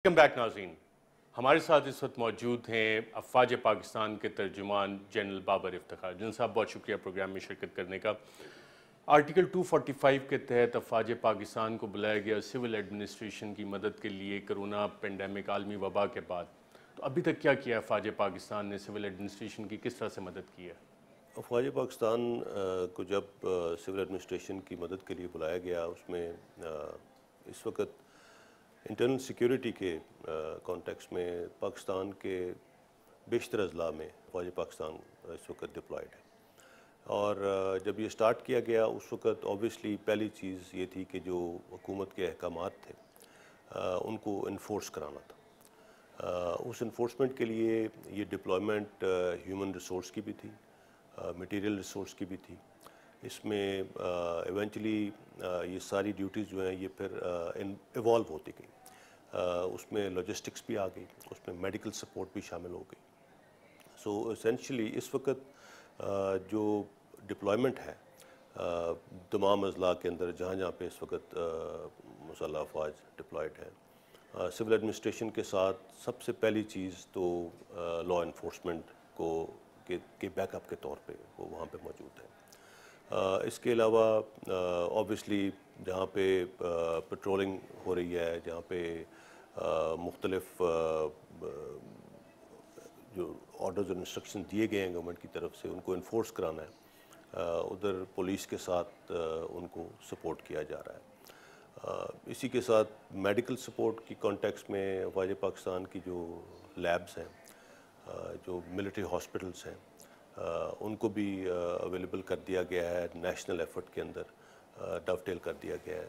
Welcome back ناظرین. ہمارے ساتھ اس وقت موجود ہیں افواج پاکستان کے ترجمان جنرل بابر افتخار. جنرل صاحب بہت شکریہ پروگرام میں شرکت کرنے کا. آرٹیکل 245 کے تحت افواج پاکستان کو بلایا گیا سول ایڈمنسٹریشن کی مدد کے لیے کرونا پینڈیمک عالمی وبا کے بعد. تو ابھی تک کیا کیا افواج پاکستان نے سول ایڈمنسٹریشن کی کس طرح سے مدد کی ہے؟ افواج پاکستان کو جب سول ایڈمنسٹریشن کی مدد کے لیے بلایا گیا اس میں اس وقت انٹرنل سیکیورٹی کے کانٹیکس میں پاکستان کے بیشتر اضلاع میں افواج پاکستان اس وقت ڈپلائیڈ ہے. اور جب یہ سٹارٹ کیا گیا اس وقت اوبیسلی پہلی چیز یہ تھی کہ جو حکومت کے احکامات تھے ان کو انفورس کرانا تھا. اس انفورسمنٹ کے لیے یہ ڈپلائمنٹ ہیومن ریسورس کی بھی تھی, مٹیریل ریسورس کی بھی تھی. اس میں ایونچولی یہ ساری ڈیوٹیز جو ہیں یہ پھر ایوالو ہوتی گئی. اس میں لاجسٹکس بھی آ گئی, اس میں میڈیکل سپورٹ بھی شامل ہو گئی. سو اسینشلی اس وقت جو ڈپلائمنٹ ہے تمام اضلاع کے اندر جہاں جہاں پہ اس وقت مسلح افواج ڈپلائیڈ ہیں, سول ایڈمنسٹریشن کے ساتھ سب سے پہلی چیز تو لا انفورسمنٹ کو کے بیک اپ کے طور پہ وہ وہاں پہ موجود ہے. اس کے علاوہ اوبیسلی جہاں پہ پٹرولنگ ہو رہی ہے, جہاں پہ مختلف جو آرڈرز اور انسٹرکشن دیے گئے ہیں گورنمنٹ کی طرف سے ان کو انفورس کرانا ہے, ادھر پولیس کے ساتھ ان کو سپورٹ کیا جا رہا ہے. اسی کے ساتھ میڈیکل سپورٹ کی کانٹیکس میں افواج پاکستان کی جو لیبز ہیں, جو ملٹری ہاسپٹلز ہیں, ان کو بھی اویلیبل کر دیا گیا ہے. نیشنل ایفرٹ کے اندر ڈو ٹیل کر دیا گیا ہے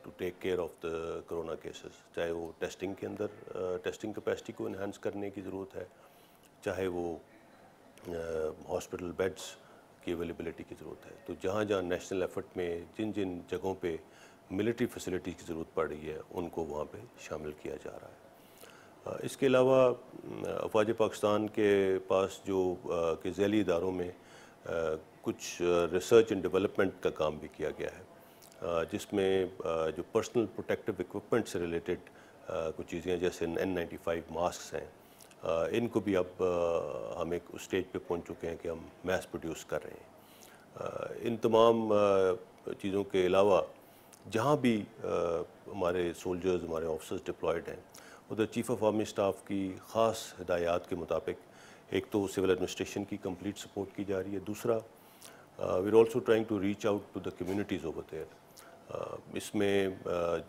to take care of the corona cases. چاہے وہ ٹیسٹنگ کے اندر ٹیسٹنگ کیپیسٹی کو انہانس کرنے کی ضرورت ہے, چاہے وہ ہاسپٹل بیڈز کی اویلیبلٹی کی ضرورت ہے. تو جہاں جہاں نیشنل ایفرٹ میں جن جن جگہوں پہ ملٹری فیسلٹی کی ضرورت پڑ رہی ہے ان کو وہاں پہ شامل کیا جا رہا ہے. اس کے علاوہ افواج پاکستان کے پاس جو کہ ذیلی اداروں میں کچھ ریسرچ اینڈ ڈیولپمنٹ کا کام بھی کیا گیا ہے, جس میں جو پرسنل پروٹیکٹیو ایکوپمنٹ سے ریلیٹڈ کچھ چیزیں جیسے N95 ماسکس ہیں, ان کو بھی اب ہم ایک اسٹیج پہ پہنچ چکے ہیں کہ ہم میس پروڈیوس کر رہے ہیں. ان تمام چیزوں کے علاوہ جہاں بھی ہمارے سولجرز, ہمارے آفیسرز ڈپلائیڈ ہیں, ادھر چیف آف آرمی اسٹاف کی خاص ہدایات کے مطابق ایک تو سول ایڈمنسٹریشن کی کمپلیٹ سپورٹ کی جا رہی ہے. دوسرا we are also trying to reach out to the communities over there. اس میں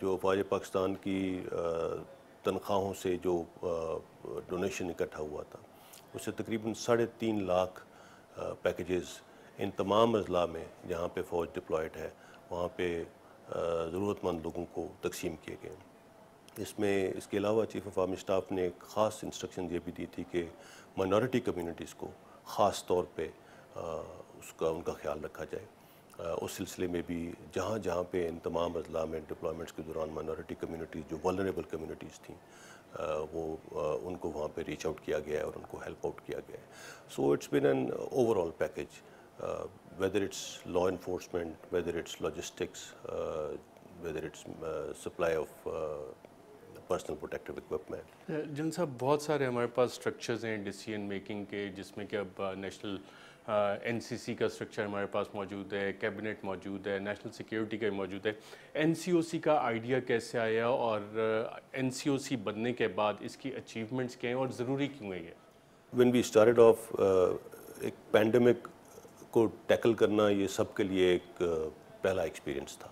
جو افواج پاکستان کی تنخواہوں سے جو ڈونیشن اکٹھا ہوا تھا اس سے تقریباً 3.5 لاکھ پیکیجز ان تمام اضلاع میں جہاں پہ فوج ڈپلائیڈ ہے وہاں پہ ضرورت مند لوگوں کو تقسیم کیے گئے. اس کے علاوہ چیف آف آرمی اسٹاف نے ایک خاص انسٹرکشن یہ بھی دی تھی کہ مائنورٹی کمیونٹیز کو خاص طور پہ ان کا خیال رکھا جائے. اس سلسلے میں بھی جہاں جہاں پہ ان تمام اضلاع میں ڈپلائمنٹس کے دوران مائنورٹی کمیونٹیز جو ولنریبل کمیونٹیز تھیں وہ ان کو وہاں پہ ریچ آؤٹ کیا گیا ہے اور ان کو ہیلپ آؤٹ کیا گیا ہے. So it's been an overall package, whether it's law enforcement, whether it's logistics, whether it's supply of personal protective equipment. جن صاحب بہت سارے ہمارے پاس اسٹرکچرز ہیں ڈیسیژن میکنگ کے, جس میں کہ اب نیشنل NCC کا اسٹرکچر ہمارے پاس موجود ہے, کیبنٹ موجود ہے, نیشنل سیکیورٹی کا موجود ہے. NCOC کا آئیڈیا کیسے آیا اور NCOC بننے کے بعد اس کی اچیومنٹس کیا ہیں اور ضروری کیوں ہے یہ؟ When we started off, ایک پینڈیمک کو ٹیکل کرنا یہ سب کے لیے ایک پہلا ایکسپیرینس تھا.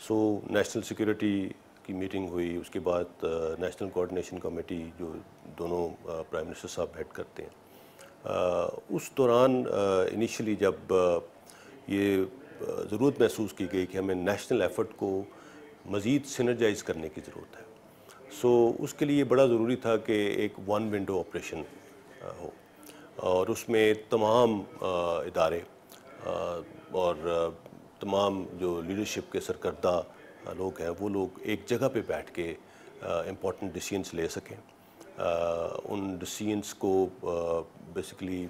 سو نیشنل سیکیورٹی کی میٹنگ ہوئی, اس کے بعد نیشنل کوآرڈینیشن کمیٹی جو دونوں پرائم منسٹر صاحب ہیڈ کرتے ہیں, اس دوران انیشلی جب یہ ضرورت محسوس کی گئی کہ ہمیں نیشنل ایفرٹ کو مزید سینرجائز کرنے کی ضرورت ہے. سو اس کے لیے بڑا ضروری تھا کہ ایک ون ونڈو آپریشن ہو اور اس میں تمام ادارے اور تمام جو لیڈرشپ کے سرکردہ لوگ ہیں وہ لوگ ایک جگہ پہ بیٹھ کے امپورٹنٹ ڈیسیژنس لے سکیں, ان ڈیسیژنس کو بیسیکلی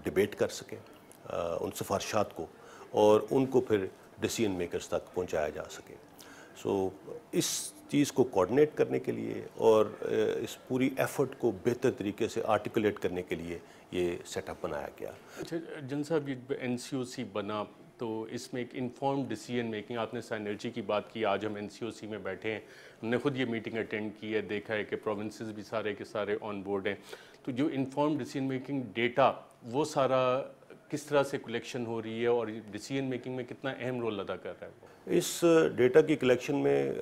ڈیبیٹ کر سکیں, ان سفارشات کو, اور ان کو پھر ڈیسیژن میکرز تک پہنچایا جا سکے. سو اس چیز کو کوآرڈینیٹ کرنے کے لیے اور اس پوری ایفرٹ کو بہتر طریقے سے آرٹیکولیٹ کرنے کے لیے یہ سیٹ اپ بنایا گیا۔ اچھا جن صاحب، یہ NCOC بنا تو اس میں ایک انفارم ڈیسیجن میکنگ، آپ نے سائنرجی کی بات کی، آج ہم NCOC میں بیٹھے ہیں، ہم نے خود یہ میٹنگ اٹینڈ کی ہے، دیکھا ہے کہ پروونسز بھی سارے کے سارے آن بورڈ ہیں، تو جو انفارم ڈیسیجن میکنگ ڈیٹا وہ سارا کس طرح سے کلیکشن ہو رہی ہے اور ڈیسیجن میکنگ میں کتنا اہم رول ادا کر رہا ہے وہ؟ اس ڈیٹا کی کلیکشن میں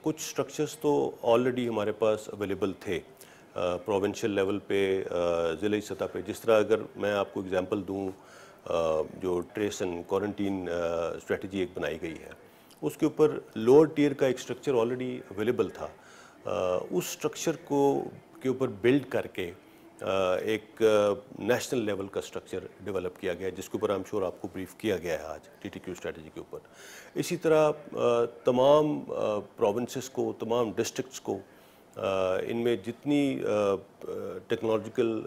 کچھ سٹرکچرز تو آلریڈی ہمارے پاس اویلیبل تھے پروونشل لیول پہ، ضلعی سطح پہ، جس طرح اگر میں آپ کو اگزامپل دوں، جو ٹریس اینڈ کوارنٹین اسٹریٹجی ایک بنائی گئی ہے، اس کے اوپر لوور ٹیئر کا ایک سٹرکچر آلریڈی اویلیبل تھا، اس سٹرکچر کے اوپر بلڈ کر کے ایک نیشنل لیول کا سٹرکچر ڈیولپ کیا گیا ہے، جس کے اوپر شور آپ کو بریف کیا گیا ہے آج TTQ اسٹریٹجی کے اوپر۔ اسی طرح تمام پروونسز کو، تمام ڈسٹرکٹس کو، ان میں جتنی ٹیکنالوجیکل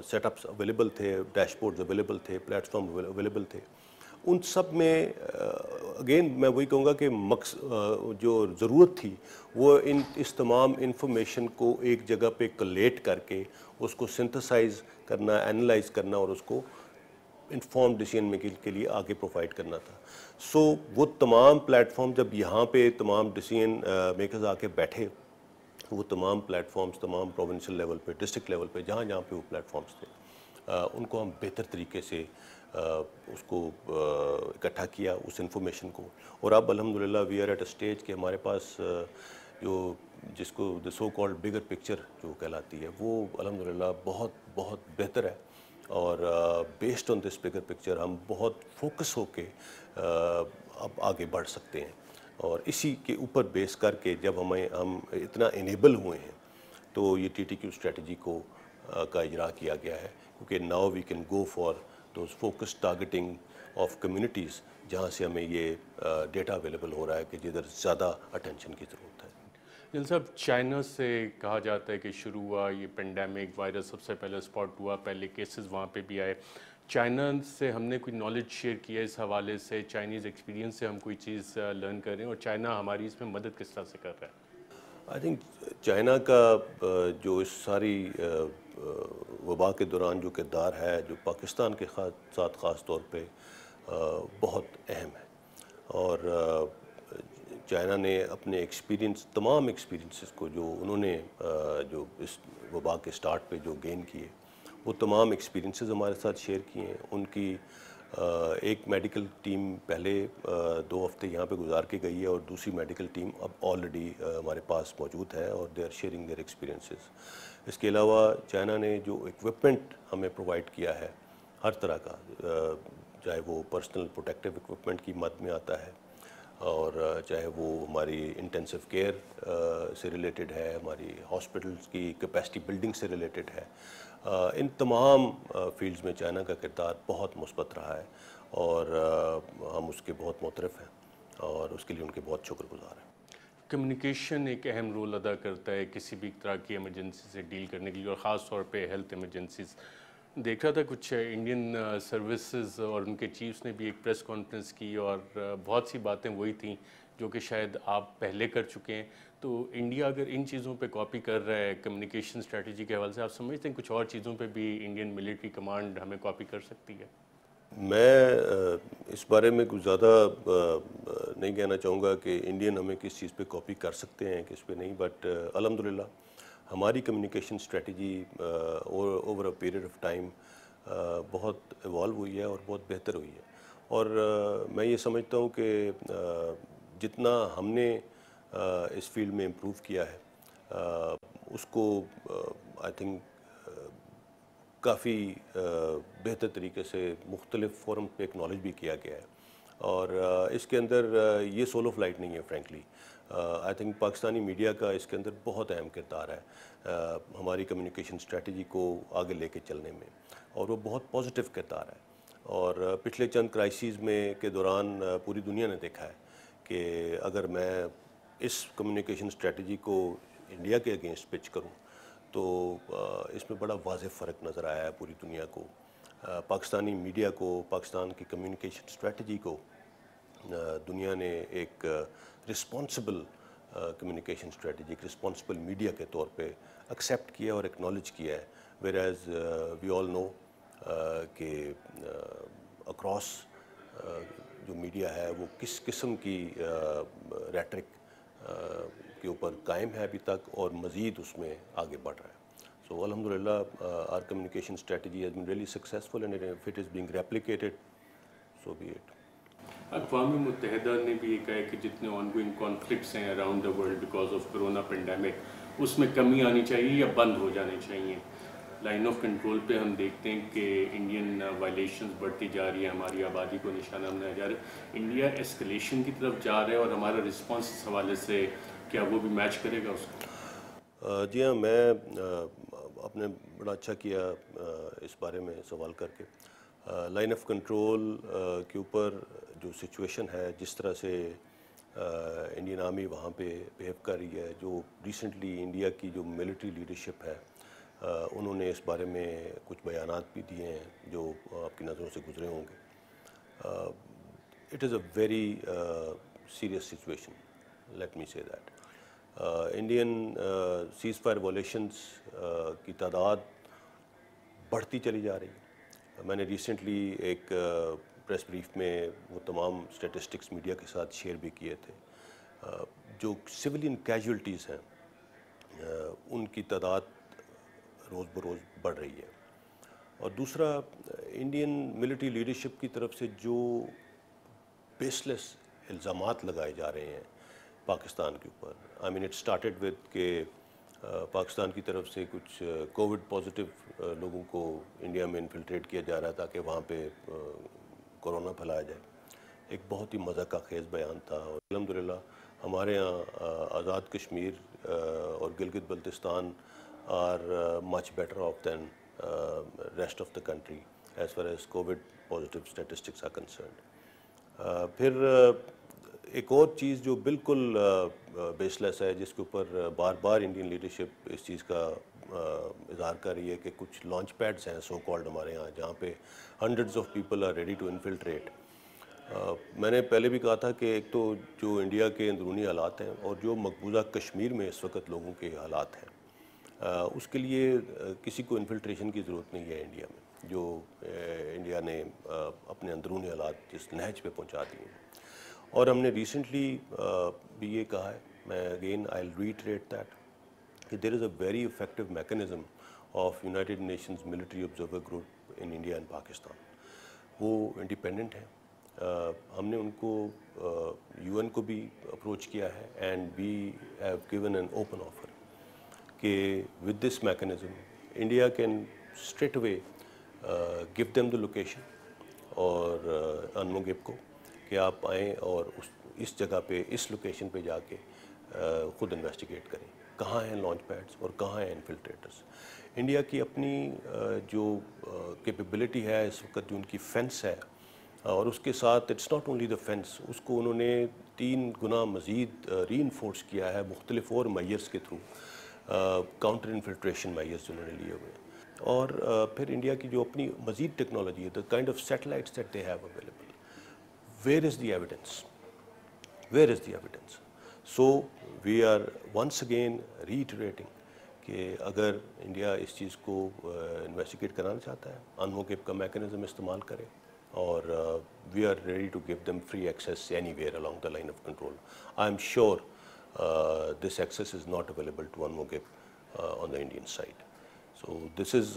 سیٹ اپس اویلیبل تھے، ڈیش بورڈز اویلیبل تھے، پلیٹ فارم اویلیبل تھے، ان سب میں اگین میں وہی کہوں گا کہ جو ضرورت تھی وہ اس تمام انفارمیشن کو ایک جگہ پہ کلیٹ کر کے اس کو سنتھسائز کرنا، اینالائز کرنا اور اس کو انفارم ڈیسیجن میکنگ کے لیے آگے پرووائڈ کرنا تھا۔ سو وہ تمام پلیٹ فارم جب یہاں پہ تمام ڈیسیجن میکرز آ کے بیٹھے، وہ تمام پلیٹ فارمز تمام پروونشل لیول پہ، ڈسٹرکٹ لیول پہ، جہاں جہاں پہ وہ پلیٹ فارمز تھے، ان کو ہم بہتر طریقے سے اس کو اکٹھا کیا، اس انفارمیشن کو، اور اب الحمدللہ we are at a stage کہ ہمارے پاس جو جس کو دی سو کالڈ بگر پکچر جو کہلاتی ہے، وہ الحمدللہ بہت بہت بہتر ہے، اور based on this bigger picture ہم بہت فوکس ہو کے اب آگے بڑھ سکتے ہیں، اور اسی کے اوپر بیس کر کے جب ہم اتنا انیبل ہوئے ہیں تو یہ TTQ اسٹریٹجی کا اجرا کیا گیا ہے، کیونکہ now we can go for those focus targeting of communities, جہاں سے ہمیں یہ ڈیٹا اویلیبل ہو رہا ہے کہ جدھر زیادہ اٹینشن کی ضرورت ہے۔ جن صاحب، چائنا سے کہا جاتا ہے کہ شروع ہوا یہ پینڈیمک وائرس، سب سے پہلے اسپاٹ ہوا، پہلے کیسز وہاں پہ بھی آئے، چائنا سے ہم نے کوئی نالج شیئر کیا اس حوالے سے، چائنیز ایکسپیرینس سے ہم کوئی چیز لرن کر رہے ہیں، اور چائنا ہماری اس میں مدد کس طرح سے کر رہا ہے؟ آئی تھنک چائنا کا جو اس ساری وبا کے دوران جو کردار ہے، جو پاکستان کے ساتھ خاص طور پہ بہت اہم ہے، اور چائنا نے اپنے ایکسپیرینس، تمام ایکسپیرینسز کو جو انہوں نے جو اس وبا کے سٹارٹ پہ جو گین کیے، وہ تمام ایکسپیرینسز ہمارے ساتھ شیئر کیے ہیں۔ ان کی ایک میڈیکل ٹیم پہلے 2 ہفتے یہاں پہ گزار کے گئی ہے، اور دوسری میڈیکل ٹیم اب آلریڈی ہمارے پاس موجود ہے، اور they are sharing their experiences. اس کے علاوہ چائنا نے جو اکوپمنٹ ہمیں پرووائڈ کیا ہے ہر طرح کا، چاہے وہ پرسنل پروٹیکٹیو اکوپمنٹ کی مد میں آتا ہے، اور چاہے وہ ہماری انٹینسو کیئر سے ریلیٹڈ ہے، ہماری ہاسپٹلس کی کیپیسٹی بلڈنگ سے ریلیٹڈ ہے، ان تمام فیلڈز میں چائنا کا کردار بہت مثبت رہا ہے، اور ہم اس کے بہت معترف ہیں، اور اس کے لیے ان کے بہت شکر گزار ہیں۔ کمیونیکیشن ایک اہم رول ادا کرتا ہے کسی بھی طرح کی ایمرجنسی سے ڈیل کرنے کے لیے، اور خاص طور پہ ہیلتھ ایمرجنسیز۔ دیکھ رہا تھا کچھ انڈین سروسز اور ان کے چیفز نے بھی ایک پریس کانفرنس کی، اور بہت سی باتیں وہی تھیں جو کہ شاید آپ پہلے کر چکے ہیں، تو انڈیا اگر ان چیزوں پہ کاپی کر رہا ہے کمیونیکیشن اسٹریٹجی کے حوالے سے، آپ سمجھتے ہیں کچھ اور چیزوں پہ بھی انڈین ملٹری کمانڈ ہمیں کاپی کر سکتی ہے؟ میں اس بارے میں کچھ زیادہ نہیں کہنا چاہوں گا کہ انڈین ہمیں کس چیز پہ کاپی کر سکتے ہیں، کس پہ نہیں، بٹ الحمدللہ ہماری communication strategy over a period of time بہت ایوالو ہوئی ہے اور بہت بہتر ہوئی ہے، اور میں یہ سمجھتا ہوں کہ جتنا ہم نے اس فیلڈ میں امپروو کیا ہے، اس کو آئی تھنک کافی بہتر طریقے سے مختلف فورم پہ اکنالج بھی کیا گیا ہے، اور اس کے اندر یہ سولو فلائٹ نہیں ہے frankly. I think Pakistani media کا اس کے اندر بہت اہم کردار ہے ہماری کمیونیکیشن اسٹریٹجی کو آگے لے کے چلنے میں، اور وہ بہت پازیٹیو کردار ہے، اور پچھلے چند کرائسیز میں کے دوران پوری دنیا نے دیکھا ہے کہ اگر میں اس کمیونیکیشن اسٹریٹجی کو انڈیا کے اگینسٹ پچ کروں تو اس میں بڑا واضح فرق نظر آیا ہے پوری دنیا کو، پاکستانی میڈیا کو، پاکستان کی کمیونیکیشن اسٹریٹجی کو دنیا نے ایک رسپانسبل کمیونیکیشن اسٹریٹجی ایک رسپانسبل میڈیا کے طور پہ ایکسیپٹ کیا اور ایکنالج کیا ہے. ویئر ایز وی آل نو کہ اکراس جو میڈیا ہے وہ کس قسم کی ریٹرک کے اوپر قائم ہے ابھی تک اور مزید اس میں آگے بڑھ رہا ہے. سو الحمدللہ our communication strategy has been really successful and if it is being replicated, so be it. اقوام متحدہ نے بھی یہ کہا ہے کہ جتنے آن گوئنگ کانفلکٹس ہیں around the world because of corona pandemic اس میں کمی آنی چاہیے یا بند ہو جانے چاہیے. لائن آف کنٹرول پہ ہم دیکھتے ہیں کہ انڈین وائلیشنز بڑھتی جا رہی ہیں, ہماری آبادی کو نشانہ بنایا جا رہا ہے. انڈیا ایسکلیشن کی طرف جا رہا ہے اور ہمارا رسپانس اس حوالے سے کیا وہ بھی میچ کرے گا اس کو؟ جی ہاں, میں آپ نے بڑا اچھا کیا اس بارے میں سوال کر کے. لائن آف کنٹرول کے اوپر جو سچویشن ہے, جس طرح سے انڈین آرمی وہاں پہ بیہیو کر رہی ہے, جو ریسنٹلی انڈیا کی جو ملٹری لیڈرشپ ہے انہوں نے اس بارے میں کچھ بیانات بھی دیے ہیں جو آپ کی نظروں سے گزرے ہوں گے. It is a very serious situation, let me say that. Indian ceasefire violations کی تعداد بڑھتی چلی جا رہی ہے. میں نے ریسنٹلی ایک پریس بریف میں وہ تمام اسٹیٹسٹکس میڈیا کے ساتھ شیئر بھی کیے تھے. جو سویلین کیجولٹیز ہیں ان کی تعداد روز بروز بڑھ رہی ہے. اور دوسرا, انڈین ملٹری لیڈرشپ کی طرف سے جو بیس لیس الزامات لگائے جا رہے ہیں پاکستان کے اوپر. آئی مین اٹ اسٹارٹیڈ ود کہ پاکستان کی طرف سے کچھ کووڈ پازیٹیو لوگوں کو انڈیا میں انفلٹریٹ کیا جا رہا ہے تاکہ وہاں پہ کورونا پھیلایا جائے. ایک بہت ہی مذاق خیز بیان تھا. اور الحمدللہ ہمارے ہاں آزاد کشمیر اور Gilgit Baltistan are much better off than rest of the country as far as covid positive statistics are concerned. پھر ایک اور چیز جو بالکل بیس لیس ہے, جس کے اوپر بار بار انڈین لیڈرشپ اس چیز کا اظہار کر رہی ہے کہ کچھ لانچ پیڈز ہیں سو کالڈ ہمارے ہاں جہاں پہ hundreds of people are ready to infiltrate. میں نے پہلے بھی کہا تھا کہ ایک تو جو انڈیا کے اندرونی حالات ہیں اور جو مقبوضہ کشمیر میں اس وقت لوگوں کے حالات ہیں, اس کے لیے کسی کو انفلٹریشن کی ضرورت نہیں ہے انڈیا میں. جو انڈیا نے اپنے اندرونی حالات جس نہج پہ پہنچا دیے ہیں. اور ہم نے ریسنٹلی بھی یہ کہا ہے, میں again I will reiterate that, کہ there is a very effective mechanism of United Nations Military Observer Group in India and Pakistan. وہ انڈیپینڈنٹ ہیں. ہم نے ان کو یو این کو بھی اپروچ کیا ہے and we have given an open offer کہ with this mechanism India can straight away give them the location اور انموگیب کو کہ آپ آئیں اور اس جگہ پہ اس لوکیشن پہ جا کے خود انویسٹیگیٹ کریں کہاں ہیں لانچ پیڈز اور کہاں ہیں انفلٹریٹرز. انڈیا کی اپنی جو کیپیبلٹی ہے اس وقت, جو ان کی فینس ہے, اور اس کے ساتھ it's not only the fence, اس کو انہوں نے 3 گنا مزید ری انفورس کیا ہے مختلف اور میئرس کے تھرو, کاؤنٹر انفلٹریشن میئرس جو انہوں نے لیے ہوئے. اور پھر انڈیا کی جو اپنی مزید ٹیکنالوجی ہے, the kind of satellites that they have available, where is the evidence? Where is the evidence? So we are once again reiterating کہ اگر انڈیا اس چیز کو انویسٹیگیٹ کرانا چاہتا ہے, انموگیب کا میکانزم استعمال کرے, اور we are ready to give them free access anywhere along the line of control. I am sure this access is not available to Unmogip on the Indian side. So this is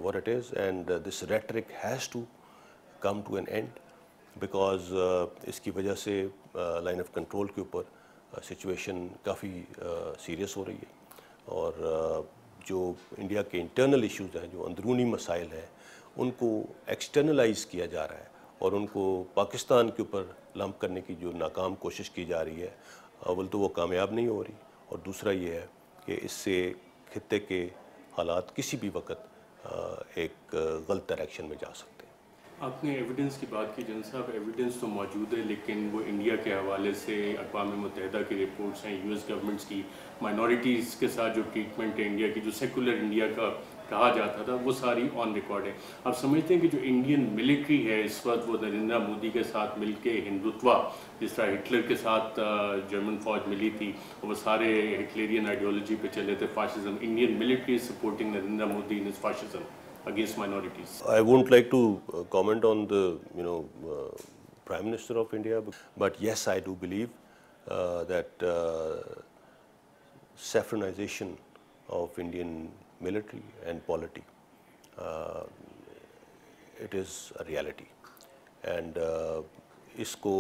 what it is, and this rhetoric has to come to an end, because اس کی وجہ سے line of control کے اوپر situation کافی serious ہو رہی ہے. اور جو انڈیا کے انٹرنل ایشوز ہیں, جو اندرونی مسائل ہیں, ان کو ایکسٹرنلائز کیا جا رہا ہے اور ان کو پاکستان کے اوپر لمپ کرنے کی جو ناکام کوشش کی جا رہی ہے, اول تو وہ کامیاب نہیں ہو رہی, اور دوسرا یہ ہے کہ اس سے خطے کے حالات کسی بھی وقت ایک غلط ڈائریکشن میں جا سکتے ہیں. آپ نے ایویڈنس کی بات کی جن صاحب, ایویڈنس تو موجود ہے لیکن وہ انڈیا کے حوالے سے اقوام متحدہ کی رپورٹس ہیں, US گورنمنٹس کی مائنورٹیز کے ساتھ جو ٹریٹمنٹ ہے انڈیا کی, جو سیکولر انڈیا کا کہا جاتا تھا وہ ساری آن ریکارڈ ہے. آپ سمجھتے ہیں کہ جو انڈین ملٹری ہے اس وقت وہ نریندر مودی کے ساتھ مل کے ہندوتوا جس طرح ہٹلر کے ساتھ جرمن فوج ملی تھی وہ سارے ہٹلرین آئیڈیالوجی پہ چلے تھے fascism, Indian military is supporting Narendra Modi in his fascism against minorities? I won't like to comment on the Prime Minister of India, but yes, I do believe that saffronization of Indian military and polity, it is a reality, and اس کو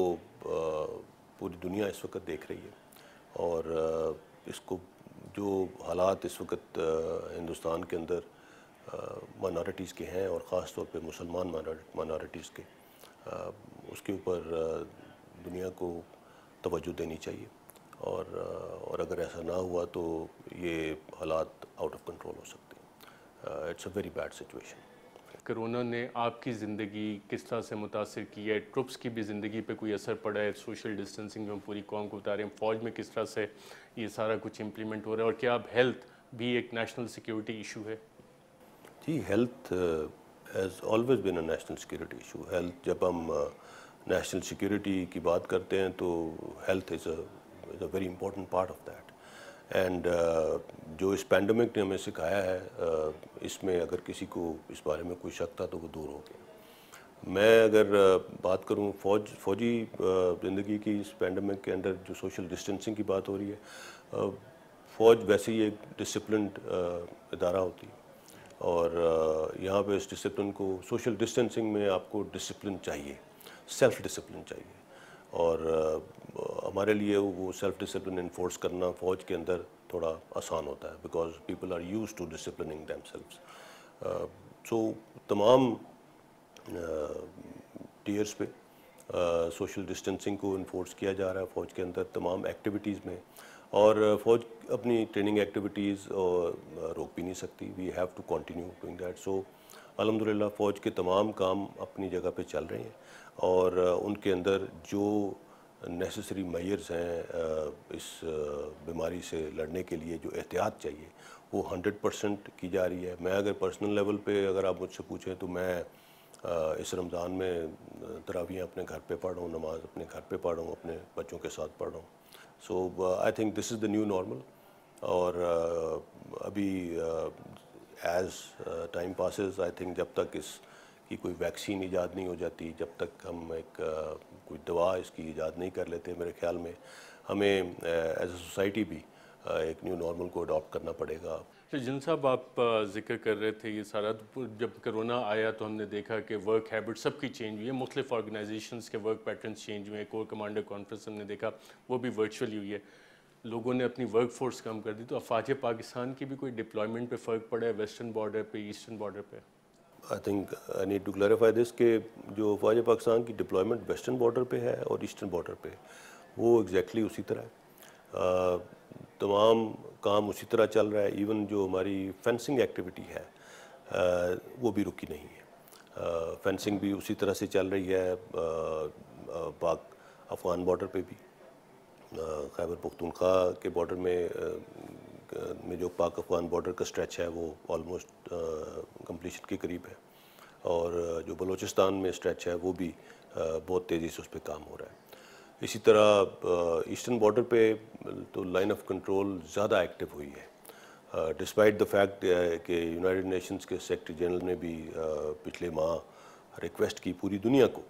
پوری دنیا اس وقت دیکھ رہی ہے, اور اس کو جو حالات اس وقت ہندوستان کے اندر مائنارٹیز کے ہیں اور خاص طور پہ مسلمان مائنارٹیز کے, اس کے اوپر دنیا کو توجہ دینی چاہیے, اور اگر ایسا نہ ہوا تو یہ حالات آؤٹ آف کنٹرول ہو سکتے ہیں. It's a very bad situation. Corona نے آپ کی زندگی کس طرح سے متاثر کی ہے؟ ٹروپس کی بھی زندگی پہ کوئی اثر پڑا ہے؟ سوشل ڈسٹینسنگ جو ہم پوری قوم کو بتا رہے ہیں, فوج میں کس طرح سے یہ سارا کچھ امپلیمنٹ ہو رہا ہے, اور کیا اب ہیلتھ بھی ایک نیشنل سیکیورٹی ایشو ہے؟ جی, health has always been a national security issue. Health, جب ہم نیشنل سیکیورٹی کی بات کرتے ہیں تو health is a very important part of that. And جو اس پینڈیمک نے ہمیں سکھایا ہے, اس میں اگر کسی کو اس بارے میں کوئی شک تھا تو وہ دور ہو گیا. میں اگر بات کروں فوجی زندگی کی, اس پینڈیمک کے اندر جو سوشل ڈسٹینسنگ کی بات ہو رہی ہے, فوج ویسے ہی ایک ڈسپلنڈ ادارہ ہوتی ہے, اور یہاں پہ اس ڈسپلن کو, سوشل ڈسٹینسنگ میں آپ کو ڈسپلن چاہیے, سیلف ڈسپلن چاہیے, اور ہمارے لیے وہ سیلف ڈسپلن انفورس کرنا فوج کے اندر تھوڑا آسان ہوتا ہے, because people are used to disciplining themselves. So تمام ٹیئرس پہ سوشل ڈسٹینسنگ کو انفورس کیا جا رہا ہے فوج کے اندر تمام ایکٹیویٹیز میں, اور فوج اپنی ٹریننگ ایکٹیویٹیز روک بھی نہیں سکتی. We have to continue doing that. So الحمدللہ فوج کے تمام کام اپنی جگہ پہ چل رہے ہیں, اور ان کے اندر جو نیسیسری میئرز ہیں اس بیماری سے لڑنے کے لیے, جو احتیاط چاہیے, وہ 100% کی جا رہی ہے. میں اگر پرسنل لیول پہ اگر آپ مجھ سے پوچھیں تو میں اس رمضان میں تراویح اپنے گھر پہ پڑھ رہا ہوں, نماز اپنے گھر پہ پڑھ رہا ہوں, اپنے بچوں کے ساتھ پڑھ رہا ہوں. So I think this is the new normal. اور ابھی as time passes, I think جب تک اس کی کوئی ویکسین ایجاد نہیں ہو جاتی, جب تک ہم ایک کوئی دوا اس کی ایجاد نہیں کر لیتے, میرے خیال میں ہمیں ایز اے سوسائٹی بھی ایک نیو نارمل کو اڈاپٹ کرنا پڑے گا. جن صاحب آپ ذکر کر رہے تھے یہ سارا, جب کرونا آیا تو ہم نے دیکھا کہ ورک ہیبٹ سب کی چینج ہوئی ہے, مختلف آرگنائزیشنز کے ورک پیٹرنز چینج ہوئے ہیں. کور کمانڈر کانفرنس ہم نے دیکھا وہ بھی ورچولی ہوئی ہے, لوگوں نے اپنی ورک فورس کم کر دی. تو افواج پاکستان کی بھی کوئی ڈپلائمنٹ پہ فرق پڑا ہے ویسٹرن بارڈر پہ, ایسٹرن بارڈر پہ؟ I think I need to clarify this کہ جو افواج پاکستان کی ڈپلائمنٹ ویسٹرن بارڈر پہ ہے اور ایسٹرن بارڈر پہ, وہ ایگزیکٹلی اسی طرح ہے. تمام کام اسی طرح چل رہا ہے. ایون جو ہماری فینسنگ ایکٹیویٹی ہے وہ بھی رکی نہیں ہے. فینسنگ بھی اسی طرح سے چل رہی ہے پاک افغان بارڈر پہ بھی. خیبر پختونخوا کے بارڈر میں جو پاک افغان بارڈر کا اسٹریچ ہے وہ آلموسٹ کمپلیشن کے قریب ہے, اور جو بلوچستان میں اسٹریچ ہے وہ بھی بہت تیزی سے اس پہ کام ہو رہا ہے. اسی طرح ایسٹرن بارڈر پہ تو لائن آف کنٹرول زیادہ ایکٹیو ہوئی ہے, ڈسپائٹ دا فیکٹ کہ یونائٹڈ نیشنز کے سیکرٹری جنرل نے بھی پچھلے ماہ ریکویسٹ کی پوری دنیا کو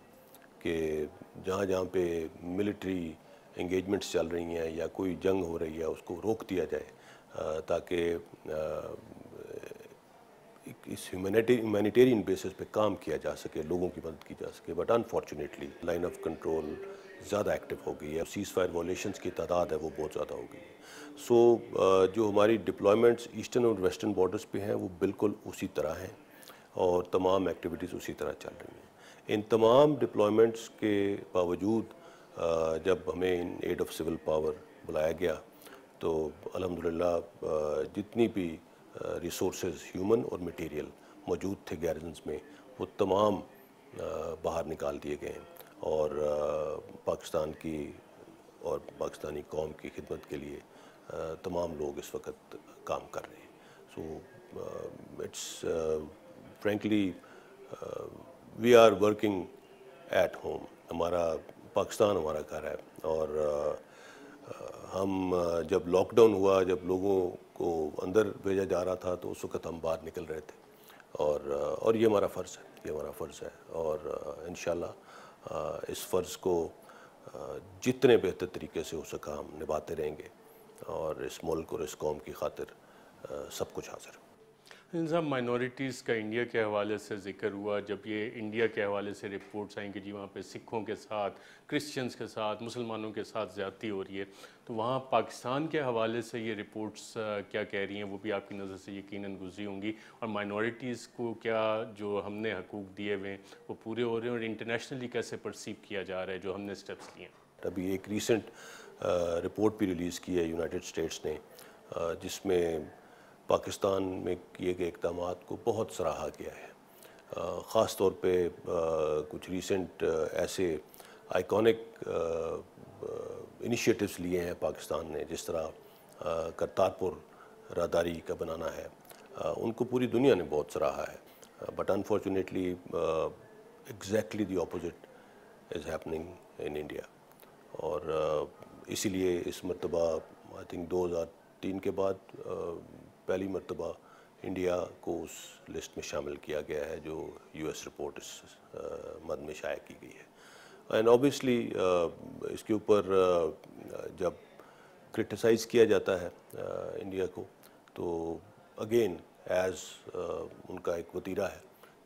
کہ جہاں جہاں پہ ملٹری انگیجمنٹس چل رہی ہیں یا کوئی جنگ ہو رہی ہے اس کو روک دیا جائے, تاکہ اس ہیومینیٹیرین بیسس پہ کام کیا جا سکے, لوگوں کی مدد کی جا سکے. But unfortunately line of control زیادہ ایکٹیو ہو گئی ہے, سیز فائر وائلیشنس کی تعداد ہے وہ بہت زیادہ ہو گئی ہے. سو جو ہماری ڈپلائمنٹس ایسٹرن اور ویسٹرن بارڈرز پہ ہیں وہ بالکل اسی طرح ہیں, اور تمام ایکٹیویٹیز اسی طرح چل رہی ہیں. ان تمام ڈپلائمنٹس کے باوجود جب ہمیں ان ایڈ آف سول پاور بلایا گیا تو الحمدللہ جتنی بھی ریسورسز ہیومن اور میٹیریل موجود تھے گیرزنز میں وہ تمام باہر نکال دیے گئے ہیں, اور پاکستان کی اور پاکستانی قوم کی خدمت کے لیے تمام لوگ اس وقت کام کر رہے ہیں. So it's frankly we are working at home. ہمارا پاکستان ہمارا گھر ہے، اور ہم جب لاک ڈاؤن ہوا، جب لوگوں کو اندر بھیجا جا رہا تھا، تو اس وقت ہم باہر نکل رہے تھے، اور یہ ہمارا فرض ہے، یہ ہمارا فرض ہے، اور انشاءاللہ اس فرض کو جتنے بہتر طریقے سے ہو سکا ہم نبھاتے رہیں گے، اور اس ملک اور اس قوم کی خاطر سب کچھ حاضر۔ صاحب، مائنورٹیز کا انڈیا کے حوالے سے ذکر ہوا، جب یہ انڈیا کے حوالے سے رپورٹس آئیں کہ جی وہاں پہ سکھوں کے ساتھ، کرسچنز کے ساتھ، مسلمانوں کے ساتھ زیادتی ہو رہی ہے، تو وہاں پاکستان کے حوالے سے یہ رپورٹس کیا کہہ رہی ہیں؟ وہ بھی آپ کی نظر سے یقیناً گزری ہوں گی، اور مائنورٹیز کو کیا جو ہم نے حقوق دیے ہوئے ہیں وہ پورے ہو رہے ہیں، اور انٹرنیشنلی کیسے پرسیو کیا جا رہا ہے جو ہم نے سٹیپس لیے ہیں؟ ابھی ایک ریسنٹ رپورٹ بھی ریلیز کی ہے یونائٹڈ اسٹیٹس نے، جس میں پاکستان میں کیے گئے اقدامات کو بہت سراہا گیا ہے، خاص طور پہ کچھ ریسنٹ ایسے آئیکونک انیشیٹوز لیے ہیں پاکستان نے، جس طرح کرتارپور راہداری کا بنانا ہے، ان کو پوری دنیا نے بہت سراہا ہے، but unfortunately exactly the opposite is happening in India, اور اسی لیے اس مرتبہ آئی تھنک 2003 کے بعد پہلی مرتبہ انڈیا کو اس لسٹ میں شامل کیا گیا ہے جو یو ایس رپورٹ اس مد میں شائع کی گئی ہے، اینڈ اوبیسلی اس کے اوپر جب کرٹیسائز کیا جاتا ہے انڈیا کو، تو اگین ایز ان کا ایک وتیرہ ہے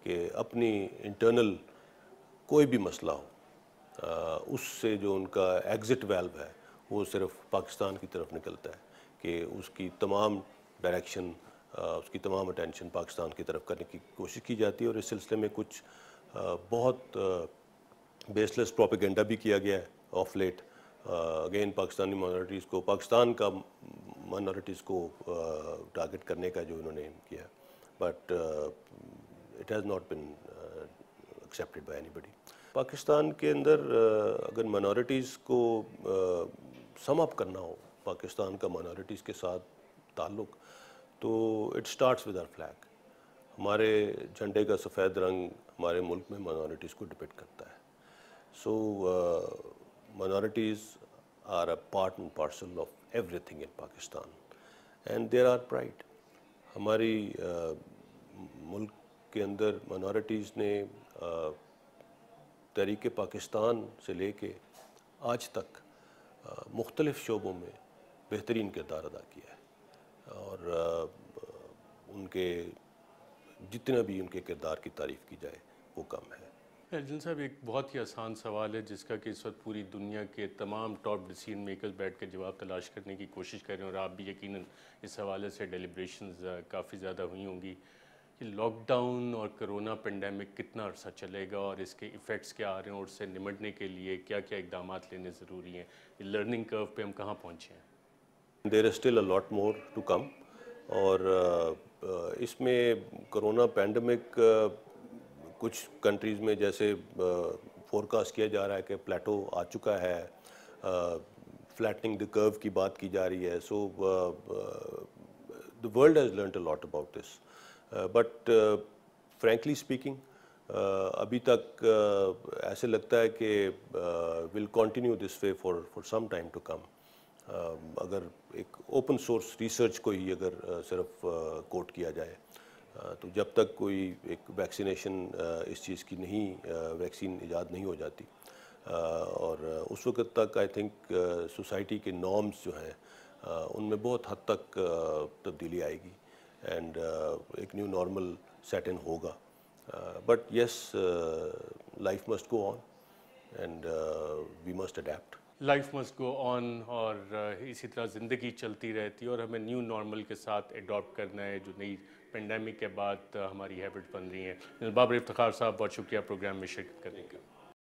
کہ اپنی انٹرنل کوئی بھی مسئلہ ہو، اس سے جو ان کا ایگزٹ ویلو ہے وہ صرف پاکستان کی طرف نکلتا ہے، کہ اس کی تمام ڈائریکشن، اس کی تمام اٹینشن پاکستان کی طرف کرنے کی کوشش کی جاتی ہے، اور اس سلسلے میں کچھ بہت بیس لیس پروپیگنڈا بھی کیا گیا ہے of late, again Pakistani minorities کو، پاکستان کا مائنورٹیز کو ٹارگٹ کرنے کا جو انہوں نے کیا، but it has not been accepted by anybody. Pakistan کے اندر اگر مائنورٹیز کو سم اپ کرنا ہو، پاکستان کا مائنورٹیز کے ساتھ تعلق، تو it starts with our flag. ہمارے جھنڈے کا سفید رنگ ہمارے ملک میں مائنورٹیز کو ڈپکٹ کرتا ہے، سو minorities are a part and parcel of everything in Pakistan, and there are pride. ہماری ملک کے اندر minorities نے تحریک پاکستان سے لے کے آج تک مختلف شعبوں میں بہترین کردار ادا کیا ہے، اور ان کے جتنا بھی ان کے کردار کی تعریف کی جائے وہ کم ہے۔ ارجن صاحب، ایک بہت ہی آسان سوال ہے جس کا کہ اس وقت پوری دنیا کے تمام ٹاپ ڈیسیژن میکرز بیٹھ کے جواب تلاش کرنے کی کوشش کر رہے ہیں، اور آپ بھی یقیناً اس حوالے سے ڈیلیبریشنز کافی زیادہ ہوئی ہوں گی کہ لاک ڈاؤن اور کرونا پینڈیمک کتنا عرصہ چلے گا، اور اس کے ایفیکٹس کیا آ رہے ہیں، اور اس سے نمٹنے کے لیے کیا کیا اقدامات لینے ضروری ہیں، لرننگ کرو پہ ہم کہاں پہنچے ہیں؟ دیر is still a lot more to come, اور اس میں کرونا پینڈیمک کچھ کنٹریز میں جیسے فورکاسٹ کیا جا رہا ہے کہ پلیٹو آ چکا ہے، فلیٹننگ دی کرو کی بات کی جا رہی ہے، سو the world has learnt a lot about this, but frankly speaking ابھی تک ایسے لگتا ہے کہ will continue this way for some time to come۔ اگر ایک اوپن سورس ریسرچ کو ہی اگر صرف کوٹ کیا جائے، تو جب تک کوئی ایک ویکسینیشن اس چیز کی نہیں، ویکسین ایجاد نہیں ہو جاتی، اور اس وقت تک آئی تھنک سوسائٹی کے نارمز جو ہیں ان میں بہت حد تک تبدیلی آئے گی، اینڈ ایک نیو نارمل سیٹ ان ہوگا، but yes life must go on and we must adapt. Life must go on, اور اسی طرح زندگی چلتی رہتی ہے، اور ہمیں نیو نارمل کے ساتھ اڈاپٹ کرنا ہے جو نئی پینڈیمک کے بعد ہماری ہیبٹ بن رہی ہیں۔ بابر افتخار صاحب، بہت شکریہ پروگرام میں شرکت کرنے کا۔